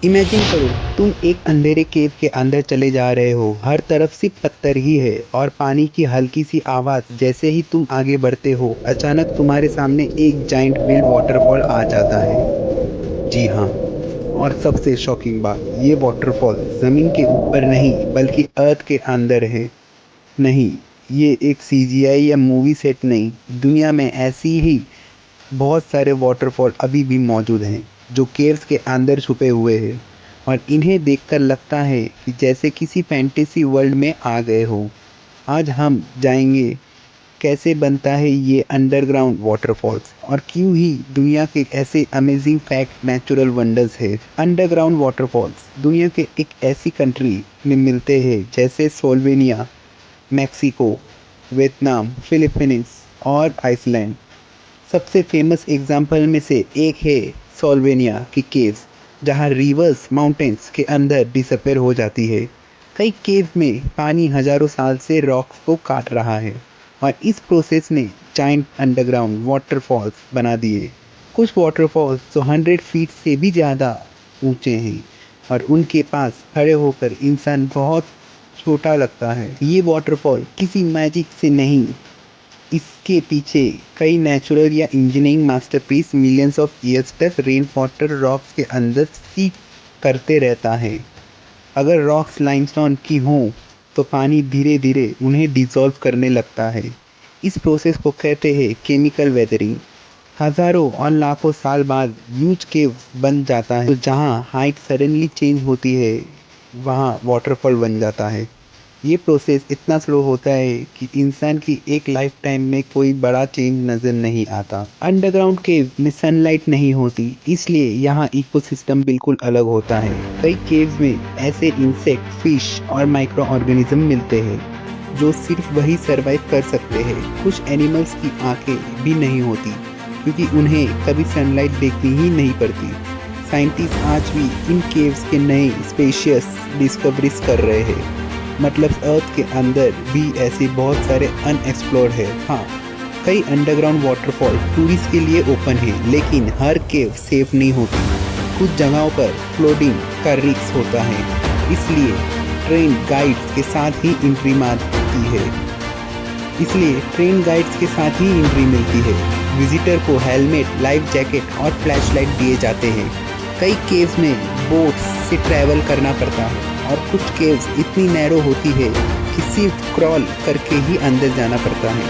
Imagine करो तुम एक अंधेरे केव के अंदर चले जा रहे हो। हर तरफ सिर्फ पत्थर ही है और पानी की हल्की सी आवाज। जैसे ही तुम आगे बढ़ते हो अचानक तुम्हारे सामने एक जाइंट व्हील वाटरफॉल आ जाता है। जी हाँ, और सबसे शॉकिंग बात, ये वाटरफॉल जमीन के ऊपर नहीं बल्कि अर्थ के अंदर है। नहीं, ये एक सीजीआई या मूवी सेट नहीं, दुनिया में ऐसी ही बहुत सारे वाटरफॉल अभी भी मौजूद हैं जो केव्स के अंदर छुपे हुए हैं और इन्हें देखकर लगता है कि जैसे किसी फैंटेसी वर्ल्ड में आ गए हो। आज हम जाएंगे कैसे बनता है ये अंडरग्राउंड वाटरफॉल्स और क्यों ही दुनिया के ऐसे अमेजिंग फैक्ट नेचुरल वंडर्स है। अंडरग्राउंड वाटरफॉल्स दुनिया के एक ऐसी कंट्री में मिलते हैं जैसे सोल्वेनिया, मैक्सिको, वियतनाम, फिलीपींस और आइसलैंड। सबसे फेमस एग्जाम्पल में से एक है सोल्वेनिया की केव्स, जहां रिवर्स माउंटेन्स के अंदर डिसअपेयर हो जाती है। कई केव में पानी हजारों साल से रॉक्स को काट रहा है और इस प्रोसेस ने जाइंट अंडरग्राउंड वाटरफॉल्स बना दिए। कुछ वाटरफॉल्स तो 100 फीट से भी ज़्यादा ऊंचे हैं और उनके पास खड़े होकर इंसान बहुत छोटा लगता है। ये वाटरफॉल किसी मैजिक से नहीं, इसके पीछे कई नेचुरल या engineering masterpiece millions of years तक रेन वाटर रॉक्स के अंदर सीप करते रहता है। अगर रॉक्स लाइमस्टोन की हों तो पानी धीरे धीरे उन्हें डिसॉल्व करने लगता है। इस प्रोसेस को कहते हैं केमिकल वेदरिंग। हजारों और लाखों साल बाद ह्यूज केव बन जाता है, तो जहाँ हाइट सडनली चेंज होती है वहाँ वाटरफॉल बन जाता है। ये प्रोसेस इतना स्लो होता है कि इंसान की एक लाइफ टाइम में कोई बड़ा चेंज नज़र नहीं आता। अंडरग्राउंड केव में सनलाइट नहीं होती, इसलिए यहाँ इकोसिस्टम बिल्कुल अलग होता है। कई केव्स में ऐसे इंसेक्ट, फिश और माइक्रो ऑर्गेनिज्म मिलते हैं जो सिर्फ वही सरवाइव कर सकते हैं। कुछ एनिमल्स की आंखें भी नहीं होती क्योंकि उन्हें कभी सनलाइट देखनी ही नहीं पड़ती। साइंटिस्ट आज भी इन केव्स के नए स्पेशियस डिस्कवरीज कर रहे हैं। मतलब अर्थ के अंदर भी ऐसे बहुत सारे अनएक्सप्लोर्ड है। हाँ, कई अंडरग्राउंड वाटरफॉल टूरिस्ट के लिए ओपन है, लेकिन हर केव सेफ नहीं होती। कुछ जगहों पर फ्लोडिंग का रिस्क होता है, इसलिए ट्रेन गाइड्स के साथ ही एंट्री मिलती है। विजिटर को हेलमेट, लाइफ जैकेट और फ्लैशलाइट दिए जाते हैं। कई केव्स में बोट्स से ट्रैवल करना पड़ता है और कुछ केव्स इतनी नैरो होती है कि सिर्फ क्रॉल करके ही अंदर जाना पड़ता है।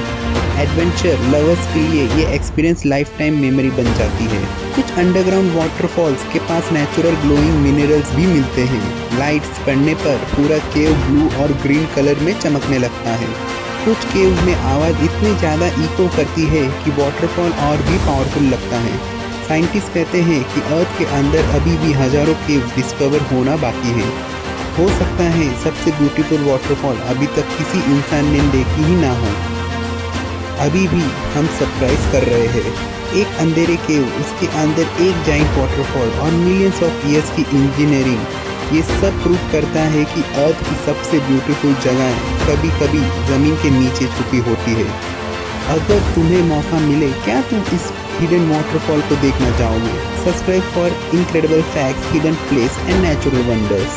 एडवेंचर लवर्स के लिए ये एक्सपीरियंस लाइफ टाइम मेमोरी बन जाती है। कुछ अंडरग्राउंड वाटरफॉल्स के पास नेचुरल ग्लोइंग मिनरल्स भी मिलते हैं। लाइट्स पड़ने पर पूरा केव ब्लू और ग्रीन कलर में चमकने लगता है। कुछ केव में आवाज़ इतनी ज़्यादा इको करती है कि वाटरफॉल और भी पावरफुल लगता है। साइंटिस्ट कहते हैं कि अर्थ के अंदर अभी भी हजारों केव डिस्कवर होना बाकी है। हो सकता है सबसे ब्यूटीफुल वाटरफॉल अभी तक किसी इंसान ने देखी ही ना हो। अभी भी हम सरप्राइज कर रहे हैं। एक अंधेरे केव, उसके अंदर एक जाइंट वाटरफॉल और मिलियंस ऑफ ईयर्स की इंजीनियरिंग, ये सब प्रूव करता है कि अर्थ की सबसे ब्यूटीफुल जगह कभी कभी ज़मीन के नीचे छुपी होती है। अगर तुम्हें मौका मिले, क्या तुम इस हिडन वाटरफॉल को देखना चाहोगे? Subscribe for incredible facts, hidden place and natural wonders.